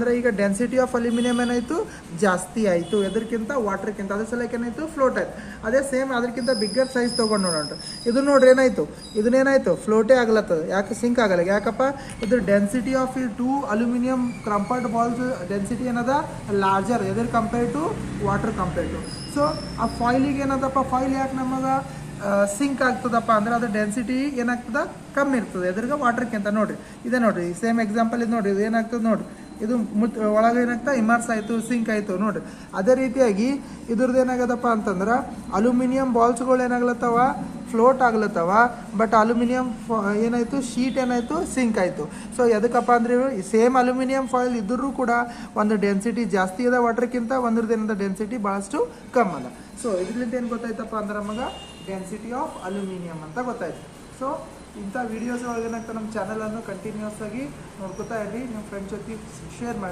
ಅಂದರೆ ಈಗ density of aluminium ಏನಾಯಿತು ಜಾಸ್ತಿ ಆಯಿತು ಎದಕ್ಕಿಂತ ವಾಟರ್ಕ್ಕಿಂತ. ಅದ್ರ ಸಲಕ್ಕೆ ಏನಾಯಿತು ಫ್ಲೋಟ್ ಆಯಿತು. ಅದೇ ಸೇಮ್ ಅದಕ್ಕಿಂತ ಬಿಗ್ಗರ್ ಸೈಜ್ ತೊಗೊಂಡು ನೋಡೋಣ. ಇದು ನೋಡ್ರಿ ಏನಾಯಿತು, ಇದನ್ನೇನಾಯಿತು ಫ್ಲೋಟೇ ಆಗ್ಲತ್ತದ. ಯಾಕೆ ಸಿಂಕ್ ಆಗಲ್ಲ? ಯಾಕಪ್ಪ? ಇದ್ರ ಡೆನ್ಸಿಟಿ ಆಫ್ ಈ 2 ಅಲ್ಯೂಮಿನಿಯಂ ಕ್ರಂಪರ್ಡ್ ಬಾಲ್ಸ್ ಡೆನ್ಸಿಟಿ ಏನದ larger either compare to water compare to. So ಆ ಫಾಯ್ಲಿಗೆ ಏನದಪ್ಪ, ಫಾಯ್ಲ್ ಯಾಕೆ ನಮಗೆ ಸಿಂಕ್ ಆಗ್ತದಪ್ಪ ಅಂದ್ರೆ ಅದ್ರ ಡೆನ್ಸಿಟಿ ಏನಾಗ್ತದ ಕಮ್ಮಿ ಇರ್ತದೆ ಎದ್ರಿಗೆ ವಾಟರ್ಕ್ಕಿಂತ. ನೋಡಿರಿ ಇದೇ ನೋಡಿರಿ ಸೇಮ್ ಎಕ್ಸಾಂಪಲ್ ಇದು ನೋಡಿರಿ, ಇದು ಏನಾಗ್ತದೆ ನೋಡಿರಿ, ಇದು ಒಳಗೆ ಏನಾಗ್ತದೆ ಇಮರ್ಸ್ ಆಯಿತು, ಸಿಂಕ್ ಆಯಿತು ನೋಡಿರಿ. ಅದೇ ರೀತಿಯಾಗಿ ಇದ್ರದ್ದು ಏನಾಗದಪ್ಪ ಅಂತಂದ್ರೆ ಅಲ್ಯೂಮಿನಿಯಂ ಬಾಲ್ಸ್ಗಳು ಏನಾಗ್ಲತ್ತವ ಫ್ಲೋಟ್ ಆಗ್ಲತ್ತವ. ಬಟ್ ಅಲ್ಯೂಮಿನಿಯಂ ಏನಾಯಿತು ಶೀಟ್ ಏನಾಯಿತು ಸಿಂಕ್ ಆಯಿತು. ಸೊ ಎದಕ್ಕಪ್ಪ ಅಂದ್ರೆ ಸೇಮ್ ಅಲ್ಯೂಮಿನಿಯಂ ಫಾಯಿಲ್ ಇದ್ದರೂ ಕೂಡ ಒಂದು ಡೆನ್ಸಿಟಿ ಜಾಸ್ತಿ ಇದೆ ವಾಟರ್ಕ್ಕಿಂತ, ಒಂದ್ರದ್ದು ಏನದ ಡೆನ್ಸಿಟಿ ಭಾಳಷ್ಟು ಕಮ್ಮಿ ಅದ. ಸೊ ಇದರಿಂದ ಏನು ಗೊತ್ತಾಯ್ತಪ್ಪ ಅಂದ್ರೆ ನಮಗೆ ಡೆನ್ಸಿಟಿ ಆಫ್ ಅಲ್ಯೂಮಿನಿಯಂ ಅಂತ ಗೊತ್ತಾಯ್ತು. ಸೊ ಇಂಥ ವೀಡಿಯೋಸ್ ಒಳಗೆ ಏನಾಗ್ತದೆ ನಮ್ಮ ಚಾನಲನ್ನು ಕಂಟಿನ್ಯೂಸ್ ಆಗಿ ನೋಡ್ಕೊತಾ ಇರಿ, ನಿಮ್ಮ ಫ್ರೆಂಡ್ಸ್ ಜೊತೆ ಶೇರ್ ಮಾಡಿ.